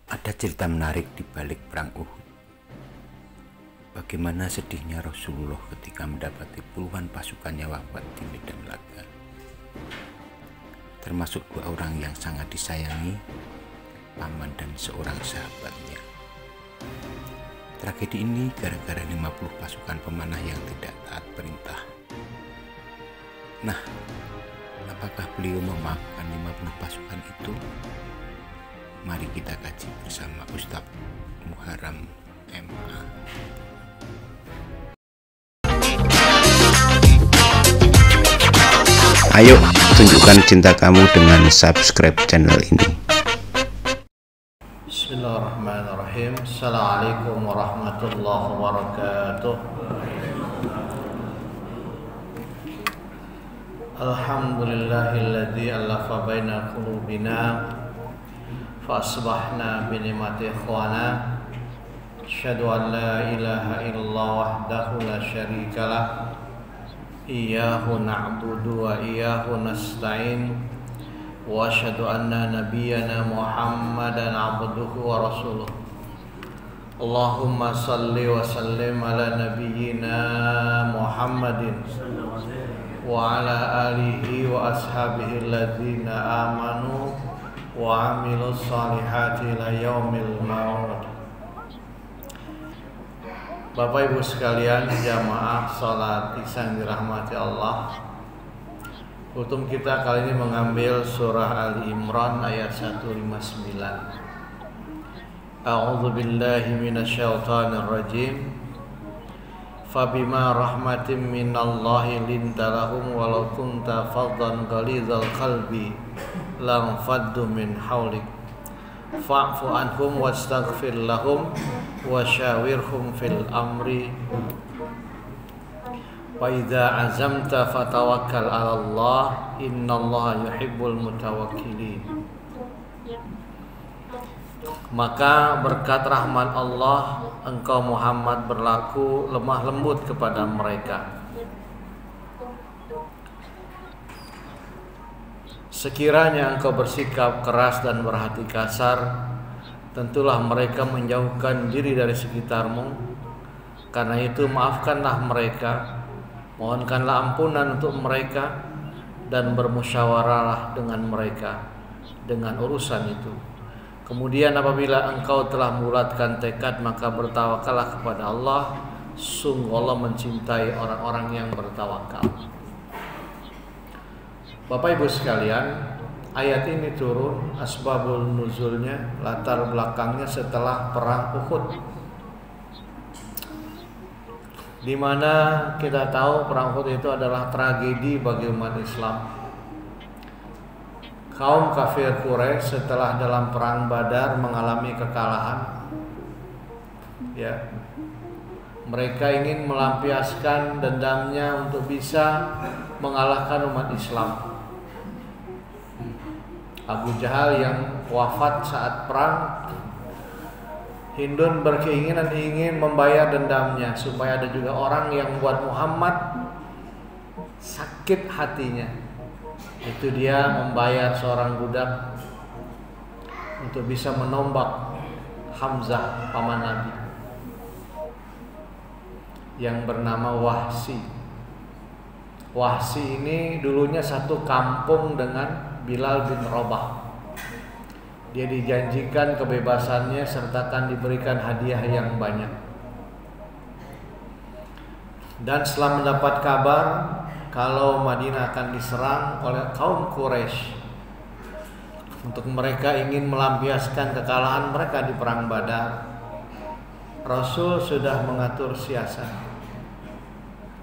Ada cerita menarik di balik perang Uhud. Bagaimana sedihnya Rasulullah ketika mendapati puluhan pasukannya wafat di medan laga. Termasuk dua orang yang sangat disayangi, paman dan seorang sahabatnya. Tragedi ini gara-gara 50 pasukan pemanah yang tidak taat perintah. Nah, apakah beliau memaafkan 50 pasukan itu? Mari kita kaji bersama Ustadz Muharram MA. Ayo, tunjukkan cinta kamu dengan subscribe channel ini. Bismillahirrahmanirrahim. Assalamualaikum warahmatullahi wabarakatuh. Alhamdulillahilladzi alafa baina qulubina fa asbahna bi ni'mati ikhwana. Asyhadu an la ilaha illallah wahdahu la syarikalah. Iyyahu na'budu wa iyyahu nasta'in. Wa asyhadu anna nabiyyana Muhammadan abduhu wa rasuluh. Allahumma salli wa sallim ala nabiyyina Muhammadin wa ala alihi wa ashabihi alladzina amanu wa amilus salihati ila yaumil maut. Bapak Ibu sekalian, jamaah salat Isya yang dirahmati Allah. Kultum kita kali ini mengambil surah Ali Imran ayat 159. A'udzu billahi minasyaitonir rajim. Fabima rahmatin minallahi linta lahum walau kunta faddan ghalizal qalbi lam faddu min hawlik. Fa'fu anhum wastaghfir lahum wasyawirhum fil amri wa idza azamta fatawakkal 'ala Allah innallaha yuhibbul mutawakkilin. Maka berkat rahmat Allah engkau Muhammad berlaku lemah lembut kepada mereka. Sekiranya engkau bersikap keras dan berhati kasar, tentulah mereka menjauhkan diri dari sekitarmu. Karena itu maafkanlah mereka, mohonkanlah ampunan untuk mereka, dan bermusyawarahlah dengan mereka dengan urusan itu. Kemudian apabila engkau telah membulatkan tekad, maka bertawakallah kepada Allah. Sungguh Allah mencintai orang-orang yang bertawakal. Bapak Ibu sekalian, ayat ini turun asbabul nuzulnya, latar belakangnya setelah perang Uhud, di mana kita tahu perang Uhud itu adalah tragedi bagi umat Islam. Kaum kafir Quraisy setelah dalam perang Badar mengalami kekalahan, ya, mereka ingin melampiaskan dendamnya untuk bisa mengalahkan umat Islam. Abu Jahal yang wafat saat perang, Hindun berkeinginan ingin membayar dendamnya supaya ada juga orang yang buat Muhammad sakit hatinya. Itu dia membayar seorang budak untuk bisa menombak Hamzah paman Nabi yang bernama Wahsy. Wahsy ini dulunya satu kampung dengan Bilal bin Rabah. Dia dijanjikan kebebasannya serta akan diberikan hadiah yang banyak. Dan setelah mendapat kabar kalau Madinah akan diserang oleh kaum Quraisy, untuk mereka ingin melampiaskan kekalahan mereka di perang Badar, Rasul sudah mengatur siasat.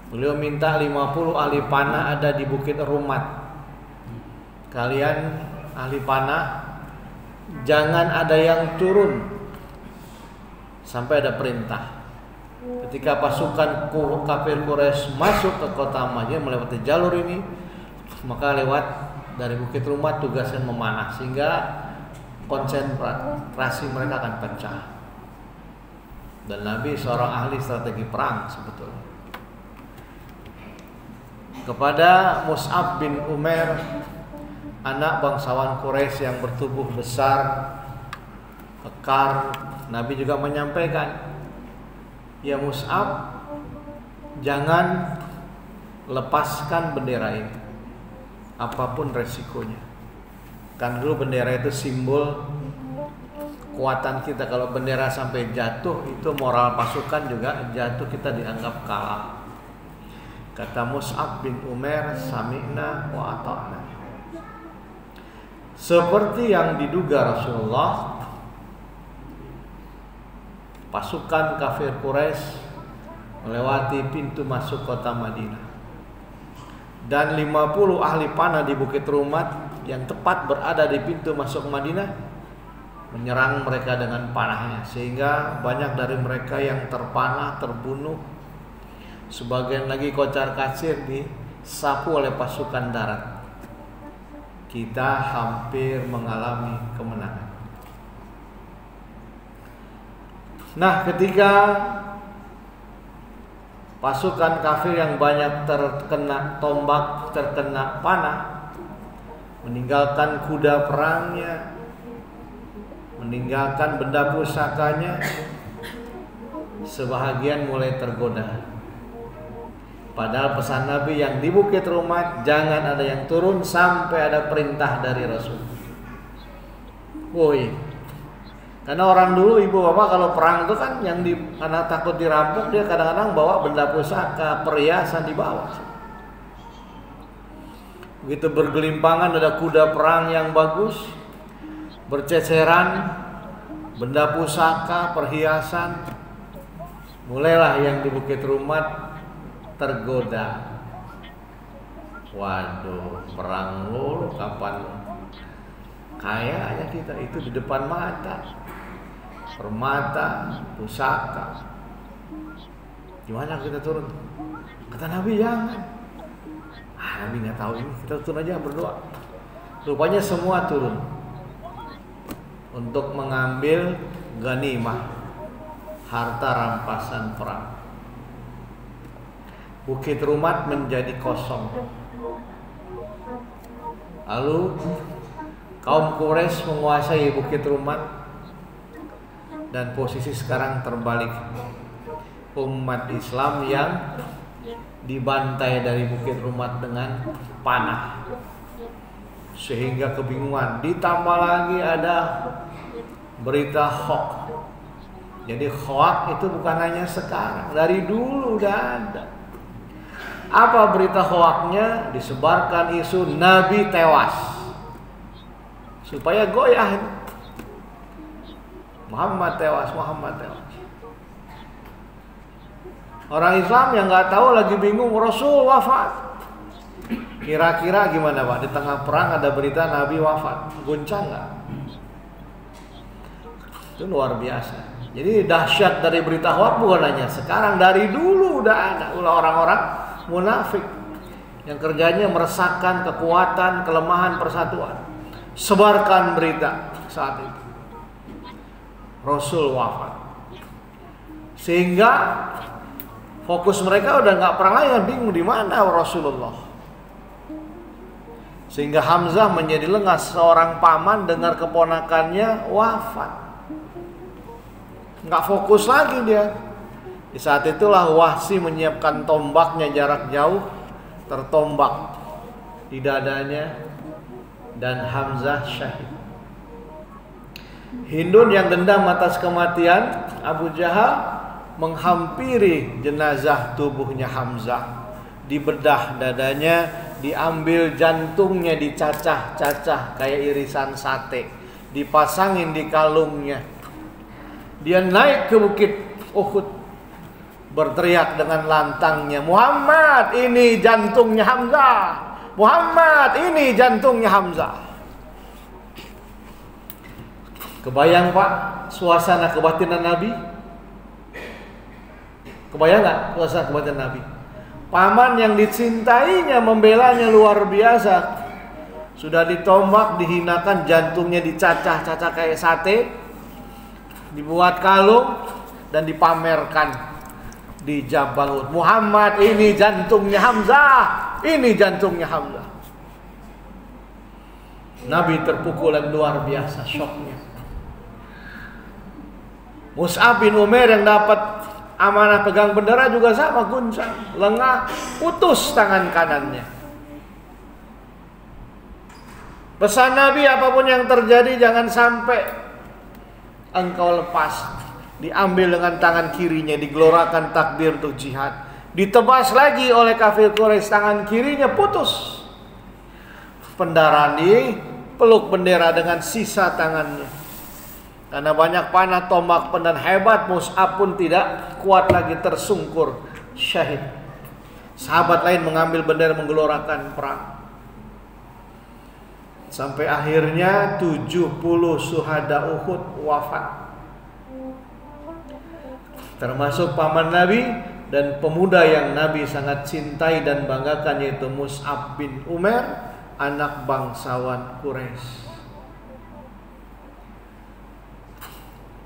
Beliau minta 50 ahli panah ada di Bukit Rumat. Kalian ahli panah, jangan ada yang turun sampai ada perintah. Ketika pasukan kafir Quraisy masuk ke kota Madinah melewati jalur ini, maka lewat dari Bukit Rumat tugasnya memanah, sehingga konsentrasi mereka akan pecah. Dan Nabi seorang ahli strategi perang sebetulnya. Kepada Mus'ab bin Umair, anak bangsawan Quraisy yang bertubuh besar, kekar. Nabi juga menyampaikan, ya Mus'ab, jangan lepaskan bendera ini apapun resikonya. Kan dulu bendera itu simbol kekuatan kita. Kalau bendera sampai jatuh, itu moral pasukan juga jatuh, kita dianggap kalah. Kata Mus'ab bin Umair, sami'na wa ata'na. Seperti yang diduga Rasulullah, pasukan kafir Quraisy melewati pintu masuk kota Madinah. Dan 50 ahli panah di Bukit Rumat yang tepat berada di pintu masuk Madinah menyerang mereka dengan panahnya, sehingga banyak dari mereka yang terpanah, terbunuh. Sebagian lagi kocar-kacir disapu oleh pasukan darat. Kita hampir mengalami kemenangan. Nah, ketika pasukan kafir yang banyak terkena tombak, terkena panah, meninggalkan kuda perangnya, meninggalkan benda pusakanya, sebahagian mulai tergoda. Padahal pesan Nabi yang di Bukit Rumat, jangan ada yang turun sampai ada perintah dari Rasul. Woi, karena orang dulu ibu bapak kalau perang itu kan yang karena takut dirampok, dia kadang-kadang bawa benda pusaka, perhiasan dibawa. Begitu bergelimpangan ada kuda perang yang bagus, berceceran, benda pusaka, perhiasan, mulailah yang di Bukit Rumat tergoda. Waduh, perang lu kapan? Kayaknya kita itu di depan mata, permata, pusaka. Gimana kita turun? Kata Nabi jangan. Nabi nggak tahu ini, kita turun aja berdoa. Rupanya semua turun untuk mengambil ghanimah, harta rampasan perang. Bukit Rumat menjadi kosong. Lalu kaum Quraisy menguasai Bukit Rumat, dan posisi sekarang terbalik. Umat Islam yang dibantai dari Bukit Rumat dengan panah, sehingga kebingungan. Ditambah lagi ada berita hoax. Jadi hoax itu bukan hanya sekarang, dari dulu udah ada. Apa berita hoaxnya? Disebarkan isu Nabi tewas supaya goyah. Muhammad tewas, Muhammad tewas. Orang Islam yang nggak tahu lagi bingung, Rasul wafat. Kira-kira gimana Pak? Di tengah perang ada berita Nabi wafat, goncang nggak? Itu luar biasa. Jadi dahsyat dari berita hoax bukan hanya sekarang, dari dulu udah ada orang-orang munafik yang kerjanya meresahkan kekuatan, kelemahan persatuan. Sebarkan berita saat itu Rasul wafat, sehingga fokus mereka udah nggak perang lagi, bingung di mana Rasulullah. Sehingga Hamzah menjadi lengah, seorang paman dengar keponakannya wafat, nggak fokus lagi dia. Di saat itulah Wahsy menyiapkan tombaknya jarak jauh, tertombak di dadanya, dan Hamzah syahid. Hindun yang dendam atas kematian Abu Jahal menghampiri jenazah tubuhnya Hamzah, dibedah dadanya, diambil jantungnya, dicacah-cacah kayak irisan sate, dipasangin di kalungnya. Dia naik ke bukit Uhud, berteriak dengan lantangnya, Muhammad, ini jantungnya Hamzah. Muhammad, ini jantungnya Hamzah. Kebayang Pak suasana kebatinan Nabi? Kebayang nggak suasana kebatinan Nabi? Paman yang dicintainya membelanya luar biasa, sudah ditombak, dihinakan, jantungnya dicacah-cacah kayak sate, dibuat kalung dan dipamerkan di Jabal Uhud. Muhammad, ini jantungnya Hamzah, ini jantungnya Hamzah. Nabi terpukul dan luar biasa, syoknya. Mus'ab bin Umair yang dapat amanah pegang bendera juga sama, guncang, lengah, putus tangan kanannya. Pesan Nabi, apapun yang terjadi jangan sampai engkau lepas. Diambil dengan tangan kirinya, digelorakan takbir untuk jihad. Ditebas lagi oleh kafir Quraisy, tangan kirinya putus. Pendarani peluk bendera dengan sisa tangannya. Karena banyak panah, tombak, pedang hebat, Mus'ab pun tidak kuat lagi, tersungkur, syahid. Sahabat lain mengambil bendera, menggelorakan perang. Sampai akhirnya 70 syuhada Uhud wafat. Termasuk paman Nabi dan pemuda yang Nabi sangat cintai dan banggakan, yaitu Mus'ab bin Umair, anak bangsawan Quraisy.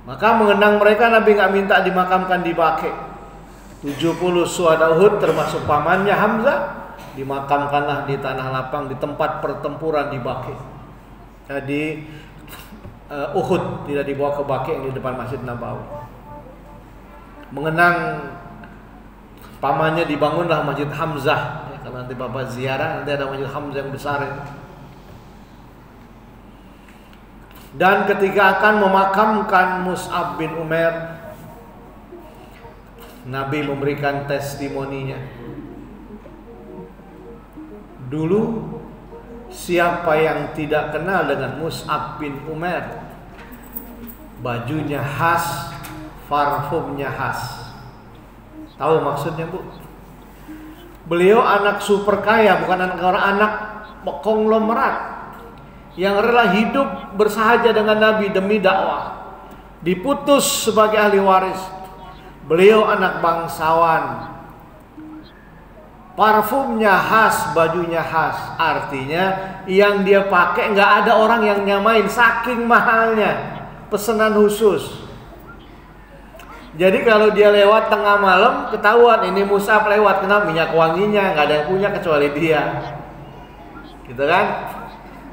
Maka mengenang mereka, Nabi nggak minta dimakamkan di Baqi'. 70 syuhada Uhud termasuk pamannya Hamzah dimakamkanlah di tanah lapang di tempat pertempuran di Baqi'. Jadi Uhud tidak dibawa ke Baqi' yang di depan Masjid Nabawi. Mengenang pamannya dibangunlah Masjid Hamzah. Ya, kalau nanti Bapak ziarah, nanti ada Masjid Hamzah yang besar itu. Dan ketika akan memakamkan Mus'ab bin Umair, Nabi memberikan testimoninya. Dulu siapa yang tidak kenal dengan Mus'ab bin Umair, bajunya khas, parfumnya khas. Tahu maksudnya, Bu? Beliau anak super kaya, bukan anak konglomerat, yang rela hidup bersahaja dengan Nabi demi dakwah, diputus sebagai ahli waris. Beliau anak bangsawan, parfumnya khas, bajunya khas. Artinya yang dia pakai nggak ada orang yang nyamain, saking mahalnya, pesanan khusus. Jadi kalau dia lewat tengah malam, ketahuan ini Mus'ab lewat, kena minyak wanginya nggak ada yang punya kecuali dia, gitu kan?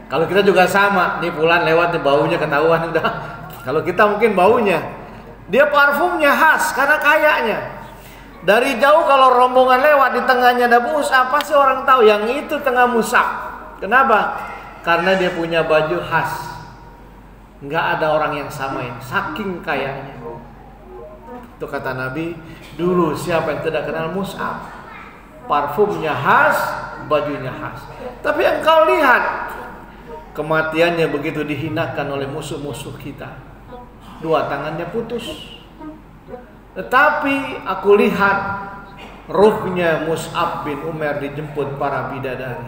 Kalau kita juga sama, nih Fulan lewat, nih baunya ketahuan udah. Kalau kita mungkin baunya, dia parfumnya khas karena kayanya. Dari jauh kalau rombongan lewat di tengahnya ada Mus'ab, pasti orang tahu yang itu tengah Mus'ab. Kenapa? Karena dia punya baju khas, nggak ada orang yang samain, saking kayanya. Itu kata Nabi, dulu siapa yang tidak kenal Mus'ab, parfumnya khas, bajunya khas. Tapi engkau lihat kematiannya begitu dihinakan oleh musuh-musuh kita. Dua tangannya putus. Tetapi aku lihat ruhnya Mus'ab bin Umair dijemput para bidadari.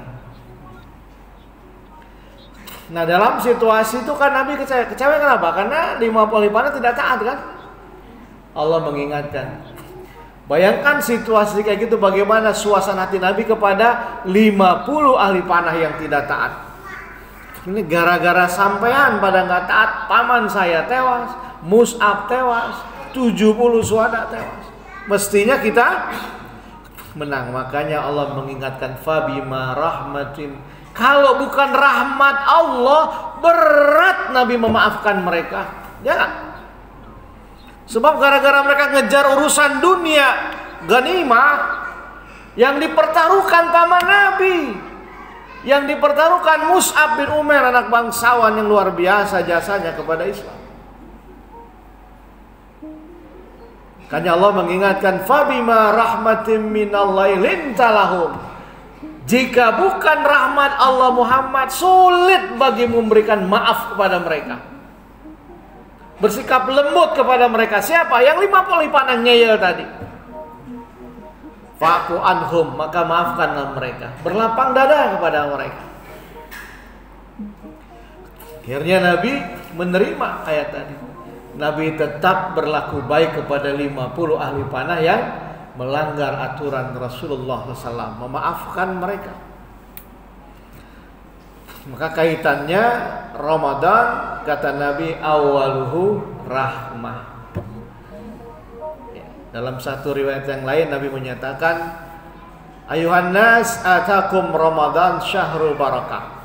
Nah, dalam situasi itu kan Nabi kecewa kenapa? Karena 50 panah tidak taat kan? Allah mengingatkan. Bayangkan situasi kayak gitu, bagaimana suasana hati Nabi kepada 50 ahli panah yang tidak taat. Ini gara-gara sampean pada nggak taat, paman saya tewas, Mus'ab tewas, 70 syuhada tewas. Mestinya kita menang. Makanya Allah mengingatkan, fabima rahmatin. Kalau bukan rahmat Allah, berat Nabi memaafkan mereka. Jangan. Sebab gara-gara mereka ngejar urusan dunia, ghanimah, yang dipertaruhkan paman Nabi, yang dipertaruhkan Mus'ab bin Umair, anak bangsawan yang luar biasa jasanya kepada Islam. Makanya Allah mengingatkan, fabima rahmatin minallahi linta lahum. Jika bukan rahmat Allah, Muhammad sulit bagi memberikan maaf kepada mereka, bersikap lembut kepada mereka. Siapa? Yang 50 panah ngeyel tadi. Fa'fu anhum, maka maafkanlah mereka, berlapang dada kepada mereka. Akhirnya Nabi menerima ayat tadi. Nabi tetap berlaku baik kepada 50 ahli panah yang melanggar aturan Rasulullah SAW, memaafkan mereka. Maka kaitannya Ramadan, kata Nabi, awaluhu rahmah. Dalam satu riwayat yang lain Nabi menyatakan, ayuhan nas atakum Ramadan syahrul barakah.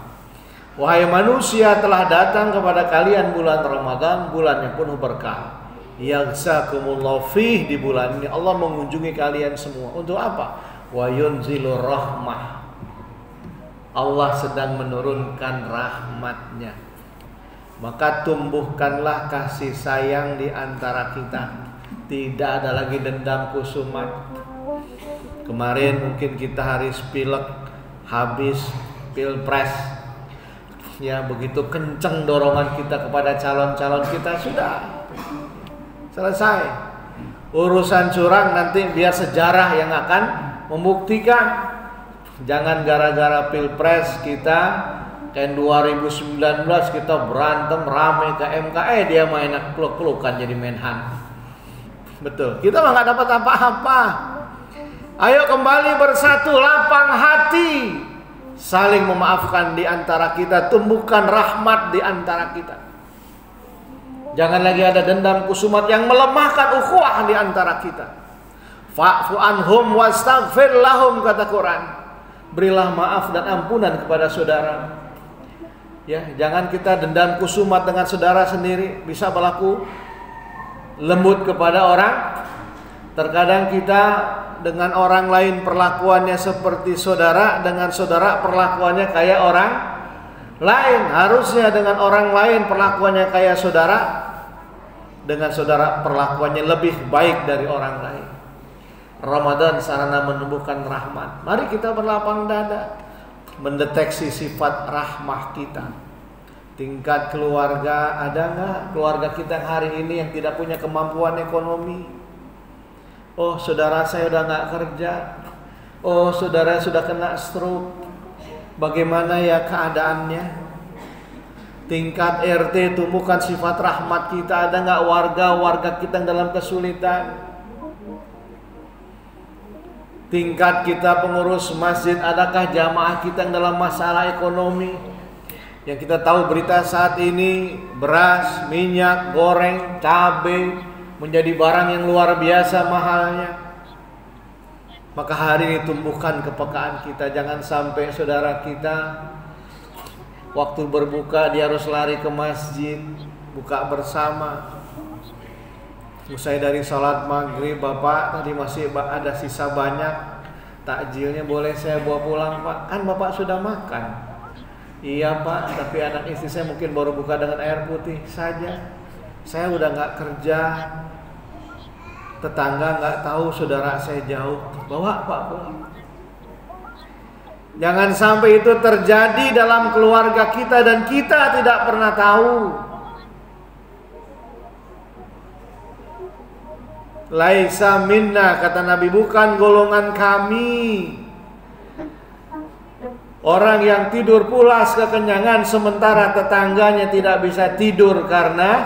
Wahai manusia, telah datang kepada kalian bulan Ramadan, bulan yang penuh berkah. Yaghsakumullahu fih, di bulan ini Allah mengunjungi kalian semua. Untuk apa? Wa yunzilur rahmah. Allah sedang menurunkan rahmatnya. Maka tumbuhkanlah kasih sayang di antara kita. Tidak ada lagi dendam kusumat. Kemarin mungkin kita habis pilek, habis pilpres, ya begitu kenceng dorongan kita kepada calon-calon kita, sudah selesai. Urusan curang nanti biar sejarah yang akan membuktikan. Jangan gara-gara pilpres kita kayak 2019 kita berantem rame ke MK, dia main peluk-pelukan jadi menhan. Betul, kita mah nggak dapat apa-apa. Ayo kembali bersatu, lapang hati, saling memaafkan di antara kita, tumbuhkan rahmat di antara kita. Jangan lagi ada dendam kusumat yang melemahkan ukhuwah di antara kita. Fa'fu anhum wastaghfir lahum, kata Quran. Berilah maaf dan ampunan kepada saudara. Ya, jangan kita dendam kusumat dengan saudara sendiri, bisa berlaku lembut kepada orang. Terkadang kita dengan orang lain perlakuannya seperti saudara, dengan saudara perlakuannya kayak orang lain. Harusnya dengan orang lain perlakuannya kayak saudara, dengan saudara perlakuannya lebih baik dari orang lain. Ramadan sarana menumbuhkan rahmat. Mari kita berlapang dada mendeteksi sifat rahmah kita. Tingkat keluarga, ada nggak keluarga kita hari ini yang tidak punya kemampuan ekonomi? Oh, saudara saya udah nggak kerja. Oh, saudara sudah kena stroke. Bagaimana ya keadaannya? Tingkat RT tumbuhkan sifat rahmat kita. Ada nggak warga kita yang dalam kesulitan? Tingkat kita pengurus masjid, adakah jamaah kita yang dalam masalah ekonomi? Yang kita tahu berita saat ini, beras, minyak, goreng, cabai menjadi barang yang luar biasa mahalnya. Maka hari ini tumbuhkan kepekaan kita. Jangan sampai saudara kita waktu berbuka dia harus lari ke masjid, buka bersama. Usai dari sholat maghrib, Bapak tadi masih ada sisa banyak, takjilnya boleh saya bawa pulang Pak? Kan Bapak sudah makan. Iya Pak, tapi anak istri saya mungkin baru buka dengan air putih saja. Saya udah gak kerja, tetangga gak tahu saudara saya jauh, bawa Pak pulang. Jangan sampai itu terjadi dalam keluarga kita dan kita tidak pernah tahu. Laisa minna, kata Nabi, bukan golongan kami. Orang yang tidur pulas kekenyangan sementara tetangganya tidak bisa tidur karena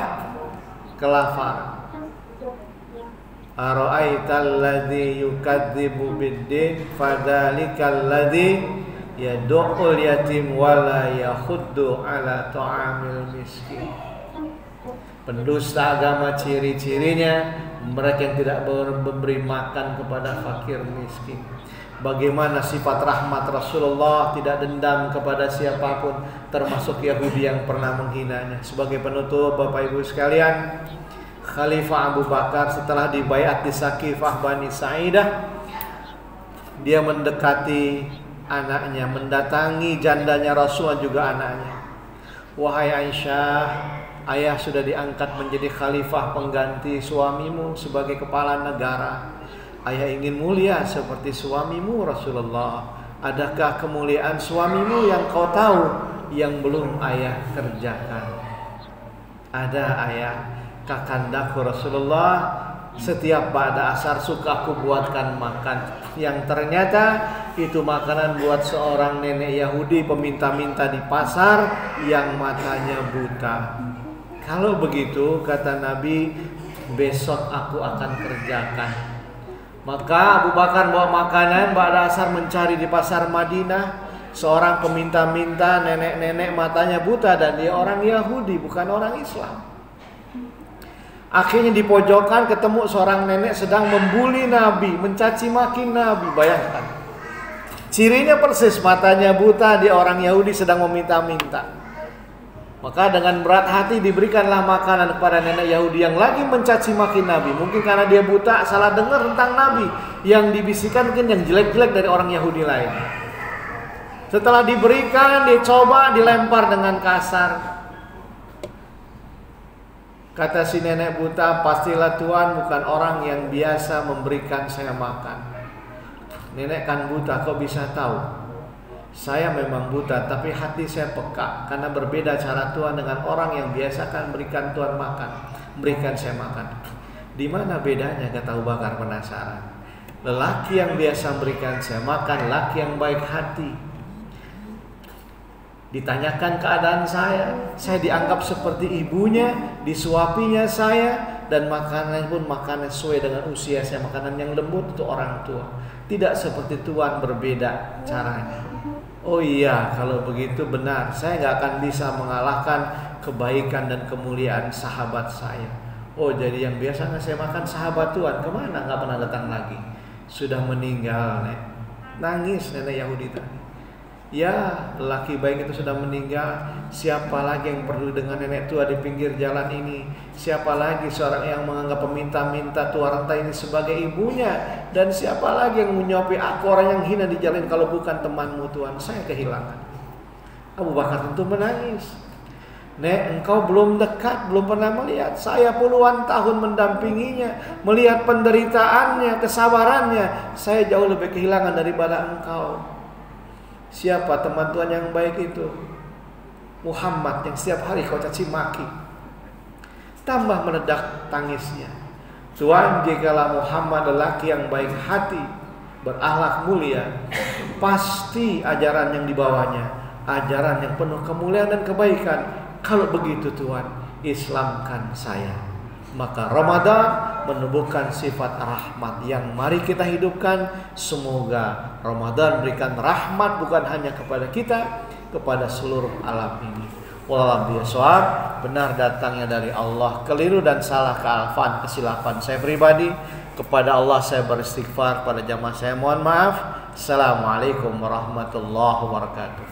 kelaparan. Ara'aital ladzi yukadzibu biddin fadzalikal ladzi yad'ul yatim wala yahuddu ala ta'amil miskin. Pendusta agama ciri-cirinya mereka yang tidak memberi makan kepada fakir miskin. Bagaimana sifat rahmat Rasulullah, tidak dendam kepada siapapun, termasuk Yahudi yang pernah menghinanya. Sebagai penutup, Bapak Ibu sekalian, Khalifah Abu Bakar setelah dibaiat di Saqifah Bani Sa'idah, dia mendekati anaknya, mendatangi jandanya Rasulullah juga anaknya. Wahai Aisyah, ayah sudah diangkat menjadi khalifah pengganti suamimu sebagai kepala negara. Ayah ingin mulia seperti suamimu Rasulullah. Adakah kemuliaan suamimu yang kau tahu yang belum ayah kerjakan? Ada ayah, kakandaku Rasulullah, setiap ba'da asar suka aku buatkan makan. Yang ternyata itu makanan buat seorang nenek Yahudi peminta-minta di pasar yang matanya buta. Kalau begitu, kata Nabi, besok aku akan kerjakan. Maka Abu Bakar bawa makanan, ba'da asar mencari di pasar Madinah seorang peminta-minta, nenek-nenek matanya buta, dan dia orang Yahudi, bukan orang Islam. Akhirnya di pojokan ketemu seorang nenek sedang membuli Nabi, mencaci maki Nabi. Bayangkan, cirinya persis, matanya buta, dia orang Yahudi sedang meminta-minta. Maka dengan berat hati diberikanlah makanan kepada nenek Yahudi yang lagi mencaci maki Nabi. Mungkin karena dia buta, salah dengar tentang Nabi. Yang dibisikkan mungkin yang jelek-jelek dari orang Yahudi lain. Setelah diberikan, dicoba, dilempar dengan kasar. Kata si nenek buta, pastilah Tuhan bukan orang yang biasa memberikan saya makan. Nenek kan buta, kok bisa tahu? Saya memang buta, tapi hati saya peka. Karena berbeda cara Tuhan dengan orang yang biasa kan berikan Tuhan makan, berikan saya makan. Di mana bedanya? Kata Abu Bakar penasaran. Lelaki yang biasa berikan saya makan, lelaki yang baik hati. Ditanyakan keadaan saya dianggap seperti ibunya, disuapinya saya, dan makanan pun makanan sesuai dengan usia saya, makanan yang lembut untuk orang tua. Tidak seperti Tuhan, berbeda caranya. Oh iya, kalau begitu benar, saya gak akan bisa mengalahkan kebaikan dan kemuliaan sahabat saya. Oh, jadi yang biasa saya makan sahabat Tuhan, kemana? Gak pernah datang lagi. Sudah meninggal, Nek. Nangis nenek Yahudi tadi. Ya, lelaki baik itu sudah meninggal. Siapa lagi yang perlu dengan nenek tua di pinggir jalan ini? Siapa lagi seorang yang menganggap peminta-minta tua renta ini sebagai ibunya? Dan siapa lagi yang menyuapi aku, orang yang hina di jalan, kalau bukan temanmu Tuhan? Saya kehilangan. Abu Bakar tentu menangis. Nek, engkau belum dekat, belum pernah melihat. Saya puluhan tahun mendampinginya, melihat penderitaannya, kesabarannya. Saya jauh lebih kehilangan daripada engkau. Siapa teman Tuhan yang baik itu? Muhammad yang setiap hari kau caci maki. Tambah meledak tangisnya. Tuhan, jikalau Muhammad lelaki yang baik hati, berakhlak mulia, pasti ajaran yang dibawanya ajaran yang penuh kemuliaan dan kebaikan. Kalau begitu Tuhan, Islamkan saya. Maka Ramadan menumbuhkan sifat rahmat yang mari kita hidupkan. Semoga Ramadan berikan rahmat bukan hanya kepada kita, kepada seluruh alam ini. Wallahu bishawab, benar datangnya dari Allah, keliru dan salah kealfaan kesilapan saya pribadi. Kepada Allah saya beristighfar, pada jamaah saya mohon maaf. Assalamualaikum warahmatullahi wabarakatuh.